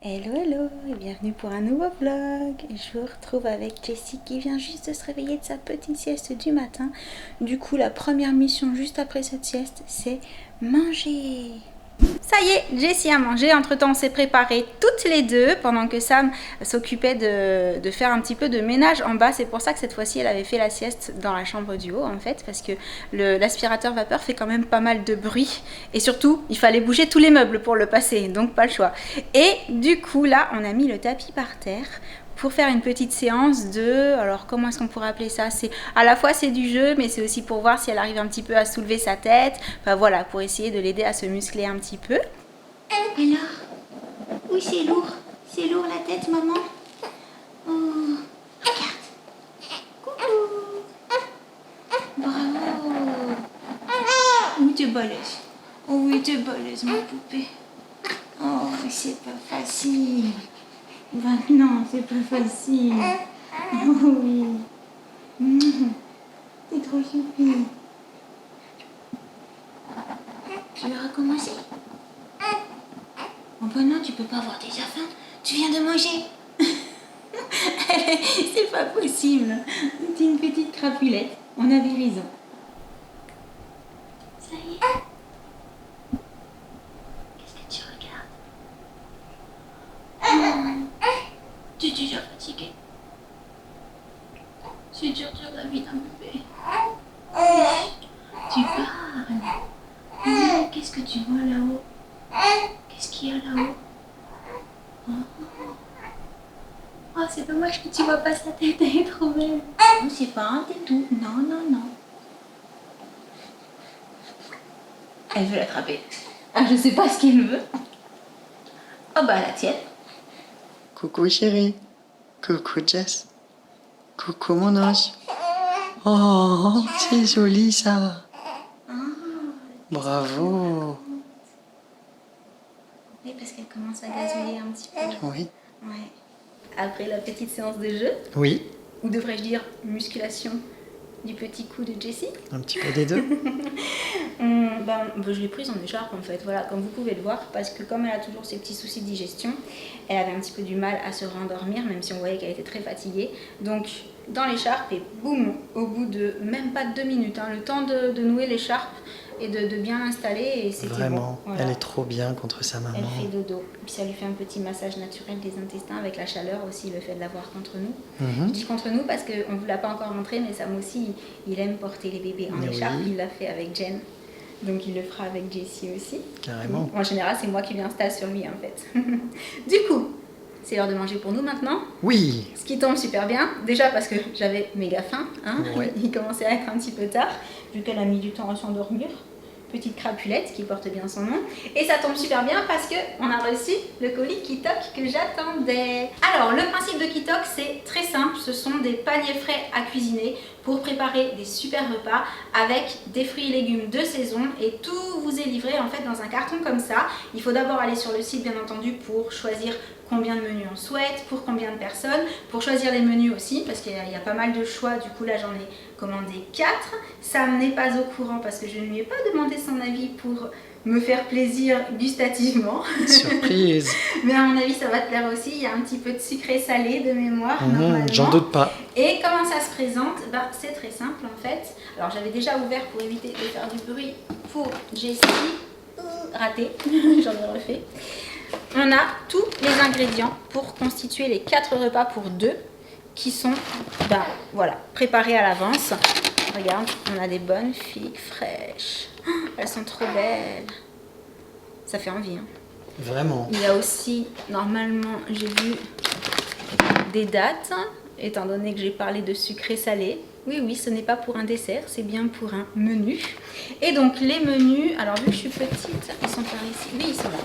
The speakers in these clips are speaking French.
Hello hello et bienvenue pour un nouveau vlog. Je vous retrouve avec Jessie qui vient juste de se réveiller de sa petite sieste du matin. Du coup la première mission juste après cette sieste c'est manger. Ça y est, Jessie a mangé. Entre temps on s'est préparé toutes les deux pendant que Sam s'occupait de faire un petit peu de ménage en bas. C'est pour ça que cette fois-ci elle avait fait la sieste dans la chambre du haut en fait, parce que l'aspirateur vapeur fait quand même pas mal de bruit et surtout il fallait bouger tous les meubles pour le passer, donc pas le choix. Et du coup là on a mis le tapis par terre pour faire une petite séance de, alors comment est-ce qu'on pourrait appeler ça, c'est à la fois c'est du jeu mais c'est aussi pour voir si elle arrive un petit peu à soulever sa tête, enfin voilà, pour essayer de l'aider à se muscler un petit peu. Alors, oui c'est lourd la tête maman. Oh, regarde, coucou, bravo. Oui t'es balèze, oh oui t'es balèze ma poupée. Oh c'est pas facile. Ben non, c'est pas facile. Oh oui. T'es trop choupi. Tu veux recommencer? Oh ben non, tu peux pas avoir déjà faim. Tu viens de manger. C'est pas possible. T'es une petite crapulette. On avait raison. Ça y est. Qu'est-ce que tu regardes? Tu es déjà fatiguée. C'est dur la vie d'un bébé. Tu parles. Oh, qu'est-ce que tu vois là-haut? Qu'est-ce qu'il y a là-haut? Oh, oh c'est dommage que tu vois pas sa tête, elle est trop belle. Non, c'est pas un tétou. Non, non, non. Elle veut l'attraper. Ah, je sais pas ce qu'elle veut. Oh bah la tienne. Coucou chérie, coucou Jess, coucou mon ange. Oh, c'est joli ça. Bravo. Oui, parce qu'elle commence à gazouiller un petit peu. Oui. Ouais. Après la petite séance de jeu, Oui, ou devrais-je dire musculation du petit cou de Jessie, un petit peu des deux. je l'ai prise en écharpe en fait, voilà, comme vous pouvez le voir, parce que comme elle a toujours ses petits soucis de digestion, elle avait un petit peu du mal à se rendormir, même si on voyait qu'elle était très fatiguée. Donc dans l'écharpe et boum, au bout de même pas 2 minutes, hein, le temps de nouer l'écharpe et de bien l'installer, et c'était bon. Vraiment, Voilà. elle est trop bien contre sa maman. Elle fait dodo. Puis ça lui fait un petit massage naturel des intestins avec la chaleur aussi, le fait de l'avoir contre nous. Je dis contre nous parce qu'on ne vous l'a pas encore montré, mais Sam aussi, il aime porter les bébés en écharpe. Il l'a fait avec Jen. Donc il le fera avec Jessie aussi. Carrément. En général, c'est moi qui lui installe sur lui en fait. Du coup, c'est l'heure de manger pour nous maintenant. Oui. Ce qui tombe super bien, déjà parce que j'avais méga faim. Hein. Ouais. Il commençait à être un petit peu tard, vu qu'elle a mis du temps à s'endormir. Petite crapulette qui porte bien son nom. Et ça tombe super bien parce qu'on a reçu le colis Kitok que j'attendais. Alors, le principe de Kitok, c'est très simple. Ce sont des paniers frais à cuisiner pour préparer des super repas avec des fruits et légumes de saison. Et tout vous est livré en fait dans un carton comme ça. Il faut d'abord aller sur le site, bien entendu, pour choisir combien de menus on souhaite, pour combien de personnes, pour choisir les menus aussi, parce qu'il y a pas mal de choix. Du coup, là, j'en ai commandé 4. Sam n'est pas au courant parce que je ne lui ai pas demandé son avis pour me faire plaisir gustativement. Surprise. Mais à mon avis, ça va te plaire aussi. Il y a un petit peu de sucré salé de mémoire, normalement. J'en doute pas. Et comment ça se présente? C'est très simple en fait. Alors, j'avais déjà ouvert pour éviter de faire du bruit pour Jessie. Raté, j'en ai refait. On a tous les ingrédients pour constituer les 4 repas pour 2 qui sont voilà, préparés à l'avance. Regarde, on a des bonnes figues fraîches. Elles sont trop belles. Ça fait envie. Hein. Vraiment. Il y a aussi, normalement, j'ai vu des dattes, étant donné que j'ai parlé de sucré salé. Oui, ce n'est pas pour un dessert, c'est bien pour un menu. Et donc, les menus, alors vu que je suis petite, ils sont par ici. Oui, ils sont là.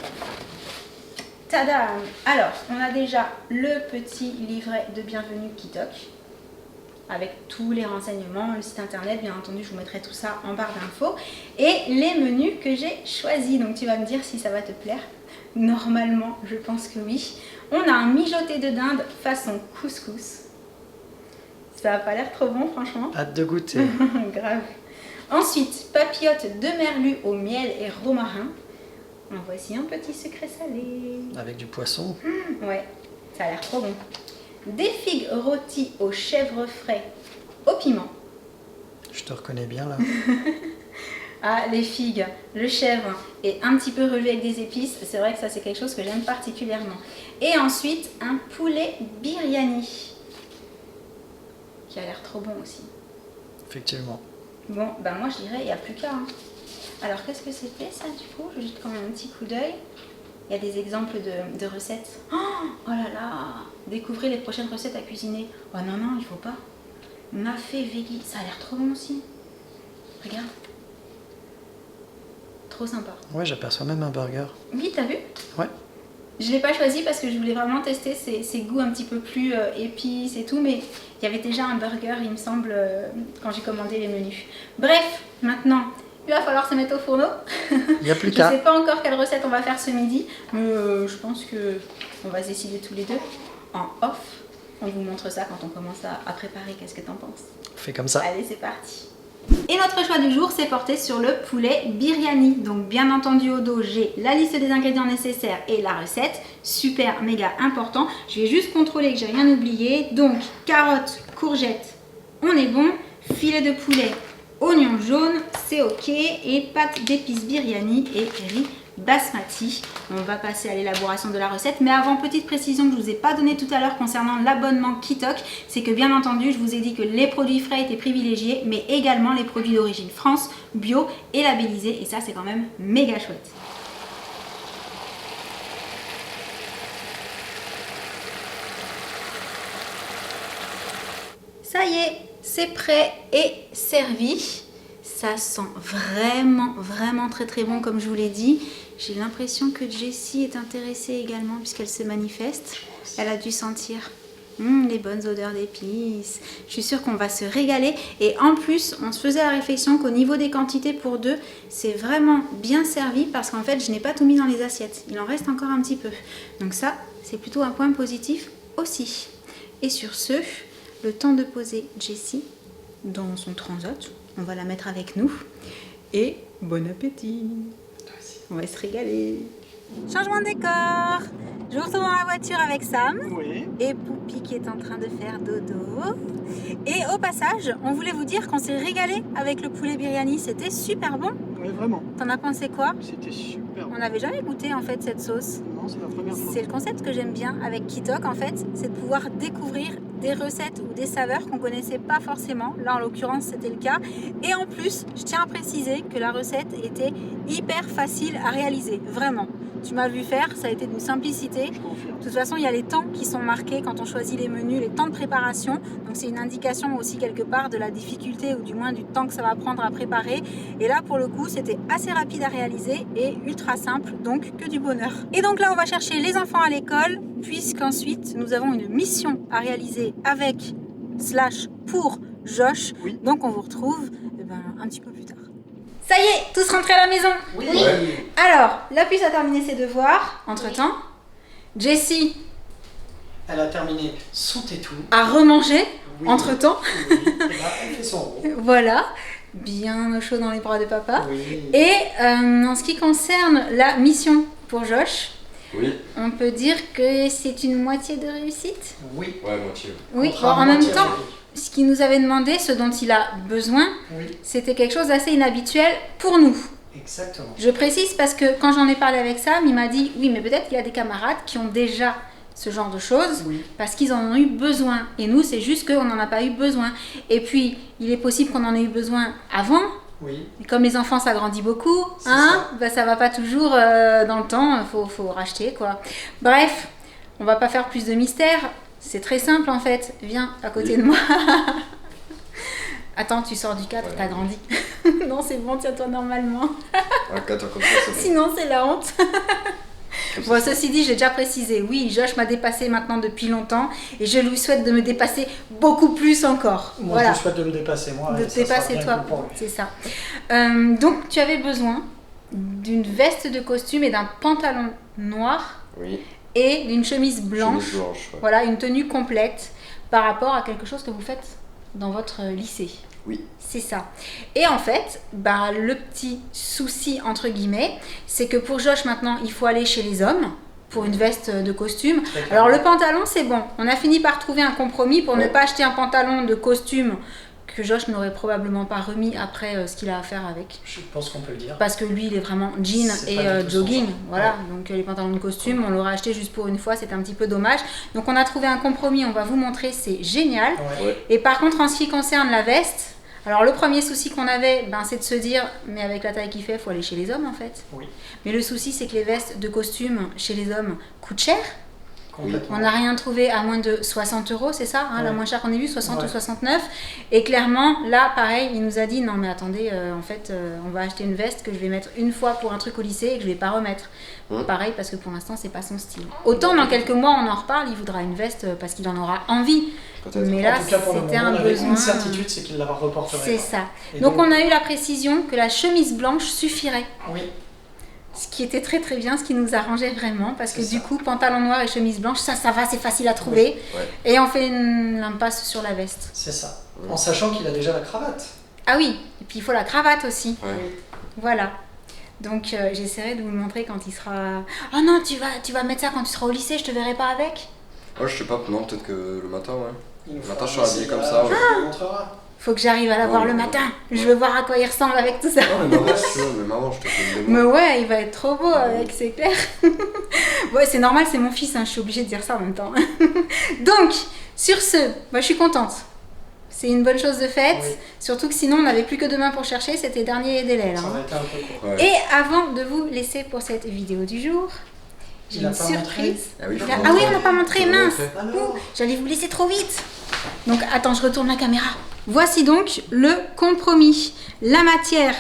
Tadam! Alors, on a déjà le petit livret de bienvenue Kitok avec tous les renseignements, le site internet, bien entendu, je vous mettrai tout ça en barre d'infos. Et les menus que j'ai choisis, donc tu vas me dire si ça va te plaire. Normalement, je pense que oui. On a un mijoté de dinde façon couscous. Ça n'a pas l'air trop bon, franchement. Hâte de goûter. Grave. Ensuite, papillotes de merlu au miel et romarin. En voici un petit secret salé. Avec du poisson. Ouais, ça a l'air trop bon. Des figues rôties au chèvre frais au piment. Je te reconnais bien là. Ah, les figues, le chèvre et un petit peu relevé avec des épices, c'est vrai que ça c'est quelque chose que j'aime particulièrement. Et ensuite, un poulet biryani, qui a l'air trop bon aussi. Effectivement. Bon, ben moi je dirais, il n'y a plus qu'à. Hein. Alors qu'est-ce que c'était ça du coup? Je jette quand même un petit coup d'œil. Il y a des exemples de recettes. Oh là là! Découvrez les prochaines recettes à cuisiner. Oh non, non, il faut pas. Mafé veggie, ça a l'air trop bon aussi. Regarde. Trop sympa. Ouais, j'aperçois même un burger. Oui, t'as vu? Ouais. Je l'ai pas choisi parce que je voulais vraiment tester ses goûts un petit peu plus épices et tout, mais il y avait déjà un burger, il me semble, quand j'ai commandé les menus. Bref, maintenant, il va falloir se mettre au fourneau. Il n'y a plus Je qu'à. sais pas encore quelle recette on va faire ce midi, mais je pense que on va se décider tous les deux en off. On vous montre ça quand on commence à préparer. Qu'est-ce que t'en penses? On fait comme ça. Allez, c'est parti. Et notre choix du jour s'est porté sur le poulet biryani. Donc bien entendu au dos, j'ai la liste des ingrédients nécessaires et la recette. Super, méga important. Je vais juste contrôler que j'ai rien oublié. Donc carottes, courgettes, on est bon. Filet de poulet, oignon jaune, c'est ok. Et pâte d'épices biryani et riz basmati. On va passer à l'élaboration de la recette, mais avant, petite précision que je vous ai pas donnée tout à l'heure concernant l'abonnement Kitok, c'est que bien entendu je vous ai dit que les produits frais étaient privilégiés, mais également les produits d'origine France, bio et labellisés, et ça c'est quand même méga chouette. Ça y est, c'est prêt et servi. Ça sent vraiment très bon comme je vous l'ai dit. J'ai l'impression que Jessie est intéressée également puisqu'elle se manifeste. Elle a dû sentir les bonnes odeurs d'épices. Je suis sûre qu'on va se régaler. Et en plus, on se faisait la réflexion qu'au niveau des quantités pour deux, c'est vraiment bien servi parce qu'en fait, je n'ai pas tout mis dans les assiettes. Il en reste encore un petit peu. Donc ça, c'est plutôt un point positif aussi. Et sur ce, le temps de poser Jessie dans son transat. On va la mettre avec nous. Et bon appétit! On va se régaler. Changement de décor. Je vous retrouve dans la voiture avec Sam. Oui. Et Poupie qui est en train de faire dodo. Et au passage, on voulait vous dire qu'on s'est régalé avec le poulet biryani. C'était super bon. Oui, vraiment. T'en as pensé quoi? C'était super. On n'avait jamais goûté en fait cette sauce. Non, c'est la première fois. C'est le concept que j'aime bien avec Kitok en fait, c'est de pouvoir découvrir des recettes ou des saveurs qu'on connaissait pas forcément. Là en l'occurrence c'était le cas. Et en plus, je tiens à préciser que la recette était hyper facile à réaliser, vraiment. Tu m'as vu faire, ça a été d'une simplicité. Je confirme. De toute façon, il y a les temps qui sont marqués quand on choisit les menus, les temps de préparation. Donc c'est une indication aussi quelque part de la difficulté ou du moins du temps que ça va prendre à préparer. Et là pour le coup, c'était assez rapide à réaliser et ultra simple, donc que du bonheur. Et donc là, on va chercher les enfants à l'école, puisqu'ensuite nous avons une mission à réaliser avec / pour Josh. Oui. Donc on vous retrouve un petit peu plus tard. Ça y est, tous rentrés à la maison. Oui. Alors, la puce a terminé ses devoirs. Entre-temps, Jessie Elle a terminé son tétou. a remangé. Oui. Entre-temps. Oui. Et là, elle fait son rôle. Voilà, bien au chaud dans les bras de papa. Oui. Et en ce qui concerne la mission pour Josh, Oui, on peut dire que c'est une moitié de réussite. Oui. ouais, moitié. Oui, Contre bon, un en même moitié, temps, oui. ce qu'il nous avait demandé, ce dont il a besoin, Oui. c'était quelque chose d'assez inhabituel pour nous. Exactement. Je précise parce que quand j'en ai parlé avec Sam, il m'a dit oui, mais peut-être qu'il y a des camarades qui ont déjà ce genre de choses Oui. parce qu'ils en ont eu besoin. Et nous, c'est juste qu'on n'en a pas eu besoin. Et puis, il est possible qu'on en ait eu besoin avant. Oui. Mais comme les enfants, ça grandit beaucoup, C'est hein, ça va pas toujours dans le temps, faut racheter quoi. Bref, on va pas faire plus de mystère. C'est très simple en fait. Viens à côté de moi. Attends, tu sors du cadre, Ouais. t'as grandi. Non, c'est bon, tiens-toi normalement. Ouais, quand on comme ça, c'est bon. Sinon, c'est la honte. Comme Bon, ça, ceci dit, j'ai déjà précisé, oui, Josh m'a dépassé maintenant depuis longtemps et je lui souhaite de me dépasser beaucoup plus encore. Moi, Voilà, je souhaite de me dépasser, moi. de et te ça sera dépasser bien toi, cool pour lui. c'est ça. Donc, tu avais besoin d'une veste de costume et d'un pantalon noir Oui, et d'une chemise blanche. chemise blanche. Ouais. Voilà, une tenue complète par rapport à quelque chose que vous faites dans votre lycée. Oui. C'est ça. Et en fait, bah, le petit souci, entre guillemets, c'est que pour Josh, maintenant, il faut aller chez les hommes pour une veste de costume. Alors, le pantalon, c'est bon. On a fini par trouver un compromis pour ne pas acheter un pantalon de costume que Josh n'aurait probablement pas remis après ce qu'il a à faire avec. Je pense qu'on peut le dire. Parce que lui, il est vraiment jean C'est et pas du tout son jogging. genre. Voilà. Ouais. Donc, les pantalons de costume, on l'aurait acheté juste pour une fois. C'était un petit peu dommage. Donc, on a trouvé un compromis. On va vous montrer. C'est génial. Ouais. Ouais. Et par contre, en ce qui concerne la veste, alors le premier souci qu'on avait, ben, c'est de se dire, mais avec la taille qu'il fait, il faut aller chez les hommes en fait. Oui, Mais le souci, c'est que les vestes de costume chez les hommes coûtent cher. complètement. On n'a rien trouvé à moins de 60 €, c'est ça, hein, la Ouais. moins chère qu'on ait vue, 60 ou Ouais. 69. Et clairement, là, pareil, il nous a dit, non mais attendez, en fait, on va acheter une veste que je vais mettre une fois pour un truc au lycée et que je vais pas remettre. Pareil, parce que pour l'instant, c'est pas son style. Autant dans quelques mois, on en reparle, il voudra une veste parce qu'il en aura envie. Peut-être. Mais là, En tout cas, pour le c'était moment, un on avait besoin. une certitude, c'est qu'il la reporterait. C'est pas. ça. Et Donc on a eu la précision que la chemise blanche suffirait. Oui, Ce qui était très très bien, ce qui nous arrangeait vraiment, parce que C'est du ça. coup, pantalon noir et chemise blanche, ça va, c'est facile à trouver. Ouais. Et on fait une impasse sur la veste. c'est ça. En sachant qu'il a déjà la cravate. Ah oui, et puis il faut la cravate aussi. Ouais. Voilà. Donc j'essaierai de vous le montrer quand il sera... Oh non, tu vas mettre ça quand tu seras au lycée, je te verrai pas avec. Oh, je sais pas, non, peut-être que le matin, ouais. Il nous Maintenant, fera je suis habillé un comme essai, ça, ouais. Je te montrera. Faut que j'arrive à la voir Ouais, le ouais, matin. ouais. Je veux voir à quoi il ressemble avec tout ça. Non, mais maman, si tu veux, mais maman, je te fais une Mais démo. ouais, il va être trop beau avec, c'est clair. Ouais, c'est normal, c'est mon fils, hein, je suis obligée de dire ça en même temps. Donc, sur ce, moi je suis contente. C'est une bonne chose de faite. Oui. Surtout que sinon, on n'avait plus que demain pour chercher, c'était dernier délai là. Ça hein. aurait été un peu court. Ouais. Et avant de vous laisser pour cette vidéo du jour, j'ai Il a une pas surprise. Ah oui, faut Ah oui, on n'a pas montré, Faut mince. montrer. Alors, J'allais vous laisser trop vite. Donc attends, je retourne la caméra. Voici donc le compromis. La matière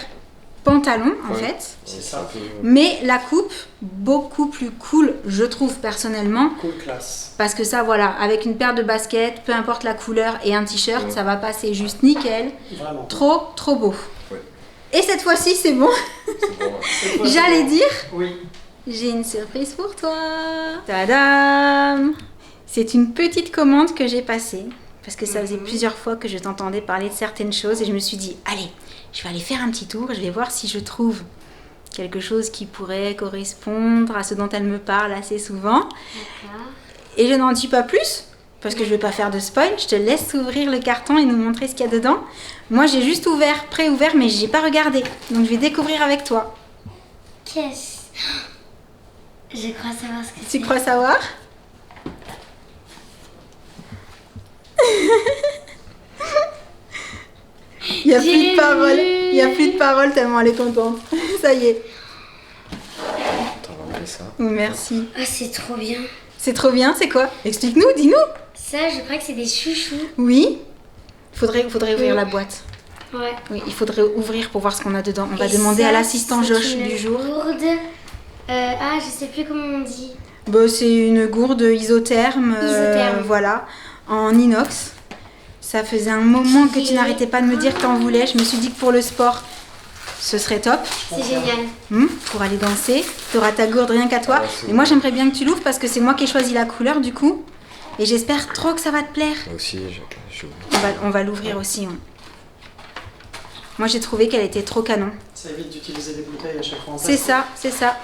pantalon en Ouais. fait, c'est un ça. peu- mais la coupe beaucoup plus cool, je trouve personnellement. Cool classe. Parce que ça, voilà, avec une paire de baskets, peu importe la couleur et un t-shirt, Ouais. ça va passer juste nickel. Vraiment. Trop, trop beau. Ouais. Et cette fois-ci, c'est bon. C'est bon, ouais. Cette fois, J'allais c'est bon. dire, Oui. j'ai une surprise pour toi. Tadam! C'est une petite commande que j'ai passée. Parce que ça faisait plusieurs fois que je t'entendais parler de certaines choses. Et je me suis dit, allez, je vais aller faire un petit tour. Je vais voir si je trouve quelque chose qui pourrait correspondre à ce dont elle me parle assez souvent. Et je n'en dis pas plus. Parce que je ne vais pas faire de spoil. Je te laisse ouvrir le carton et nous montrer ce qu'il y a dedans. Moi, j'ai juste ouvert, pré-ouvert, mais je n'ai pas regardé. Donc, je vais découvrir avec toi. Qu'est-ce... Je crois savoir ce que Tu c'est. crois savoir? Il n'y a plus J'ai de parole. vu. Il n'y a plus de parole tellement elle est contente. Ça y est. Attends, on va enlever ça. Oh, merci. Ah, c'est trop bien. C'est trop bien, c'est quoi? Explique-nous, dis-nous. Ça, je crois que c'est des chouchous. Oui. Faudrait ouvrir la boîte. Ouais. Oui, il faudrait ouvrir pour voir ce qu'on a dedans. On va Et demander ça, à l'assistant c'est Josh une du jour. gourde. Ah, je sais plus comment on dit. Bah, c'est une gourde isotherme. Isotherme. Voilà, en inox. Ça faisait un moment que tu n'arrêtais pas de me dire que t'en voulais. Je me suis dit que pour le sport, ce serait top. C'est génial. Pour aller danser. Tu auras ta gourde rien qu'à toi. Ah, c'est Mais moi, j'aimerais bien que tu l'ouvres parce que c'est moi qui ai choisi la couleur du coup. Et j'espère trop que ça va te plaire. Moi aussi, je... On va l'ouvrir aussi. hein. Moi, j'ai trouvé qu'elle était trop canon. Ça évite d'utiliser des bouteilles à chaque fois en C'est plastique. ça, c'est ça.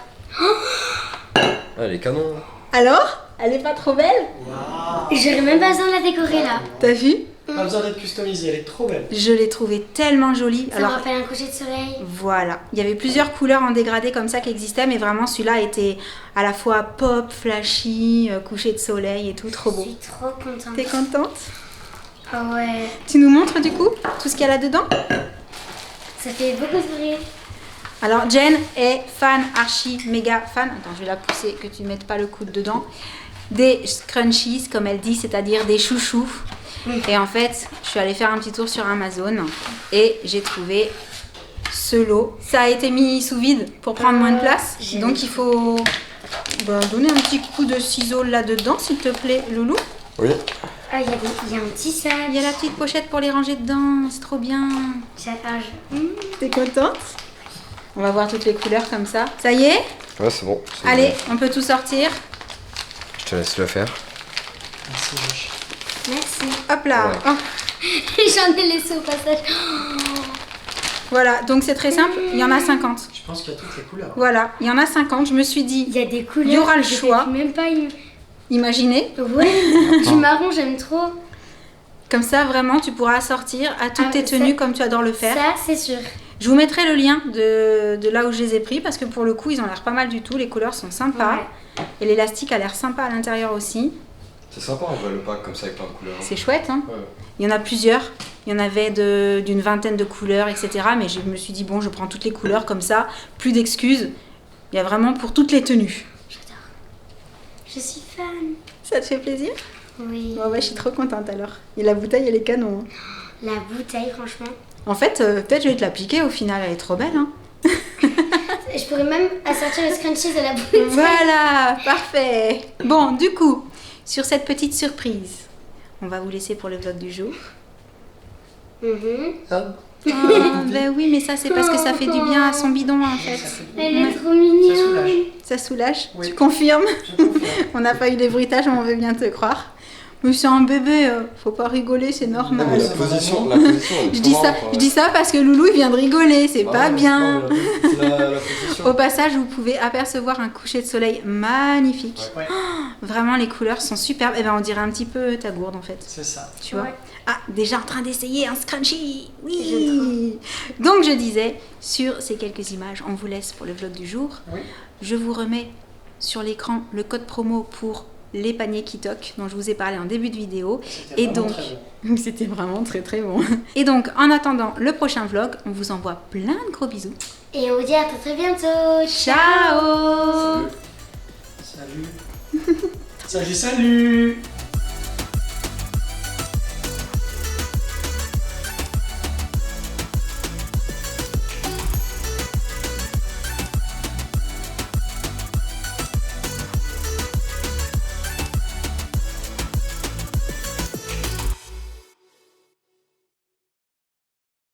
Ah, les canons. Alors, elle est pas trop belle? Waouh. J'aurais même pas besoin de la décorer là. T'as vu? Pas besoin d'être customisée, elle est trop belle. Je l'ai trouvée tellement jolie. Ça Alors, me rappelle un coucher de soleil. voilà. Il y avait plusieurs couleurs en dégradé comme ça qui existaient, mais vraiment celui-là était à la fois pop, flashy, coucher de soleil et tout, trop Je beau. suis trop contente. T'es contente? Ah ouais. Tu nous montres du coup tout ce qu'il y a là-dedans? Ça fait beaucoup sourire. Alors Jen est fan, archi, méga fan. Attends, je vais la pousser, que tu ne mettes pas le coude dedans. Des scrunchies, comme elle dit, c'est-à-dire des chouchous. Et en fait, je suis allée faire un petit tour sur Amazon et j'ai trouvé ce lot. Ça a été mis sous vide pour prendre moins de place. j'ai Donc il faut donner un petit coup de ciseau là-dedans, s'il te plaît, Loulou. Oui. Ah, il y a un petit sac. Il y a la petite pochette pour les ranger dedans, c'est trop bien. T'es contente? On va voir toutes les couleurs comme ça. Ça y est? Ouais, c'est bon. c'est Allez, bon. on peut tout sortir. Je te laisse le faire. Merci Josh. Merci. Hop là. Ouais. Oh, J'en ai laissé au passage. Voilà, donc c'est très simple, il y en a 50. Je pense qu'il y a toutes les couleurs. Voilà, il y en a 50. Je me suis dit, Il y a des couleurs. Il y aura le que j'ai choix. Même pas. imaginez, Ouais. Du marron, j'aime trop. comme ça vraiment tu pourras assortir à toutes Ah, tes ça- tenues comme tu adores le faire. Ça, c'est sûr. Je vous mettrai le lien de là où je les ai pris parce que pour le coup ils ont l'air pas mal du tout, les couleurs sont sympas. Ouais. Et l'élastique a l'air sympa à l'intérieur aussi. C'est sympa en vrai le pack comme ça avec plein de couleurs. C'est chouette, hein. Ouais. Il y en a plusieurs. Il y en avait d'une vingtaine de couleurs, etc. Mais je me suis dit, bon, je prends toutes les couleurs comme ça, plus d'excuses. Il y a vraiment pour toutes les tenues. J'adore. Je suis fan. Ça te fait plaisir? Oui. Bon, ouais, je suis trop contente alors. Et la bouteille, elle est canon, hein. La bouteille, franchement. En fait, peut-être je vais te la piquer au final, elle est trop belle, hein. Je pourrais même assortir le scrunchies à la bouteille. Voilà, parfait. Bon, du coup, sur cette petite surprise, on va vous laisser pour le vlog du jour. Mhm. Ah. Ah, ben oui, mais ça c'est parce que ça fait du bien à son bidon en fait. Ça fait- Elle Ouais. est trop mignonne. Ça soulage. Ça soulage, Oui. tu confirmes? Je confirme. On n'a pas eu les bruitages, mais on veut bien te croire. Mais c'est un bébé, faut pas rigoler, c'est Non, normal. mais la position, elle est Je trop dis ça, marrante, je dis ça parce que Loulou il vient de rigoler, c'est Bah pas ouais, bien. non, mais la position. Au passage, vous pouvez apercevoir un coucher de soleil magnifique. Ouais, Vraiment, les couleurs sont superbes. Et ben, on dirait un petit peu ta gourde en fait. c'est ça. Tu vois? Ouais. Ah, déjà en train d'essayer un scrunchie. Oui. Donc je disais, sur ces quelques images, on vous laisse pour le vlog du jour. Oui. Je vous remets sur l'écran le code promo pour les paniers Kitok dont je vous ai parlé en début de vidéo. C'était Et vraiment donc, très bon. c'était vraiment très très bon. Et donc, en attendant le prochain vlog, on vous envoie plein de gros bisous. Et on vous dit à très très bientôt. Ciao. Salut. Salut, salut.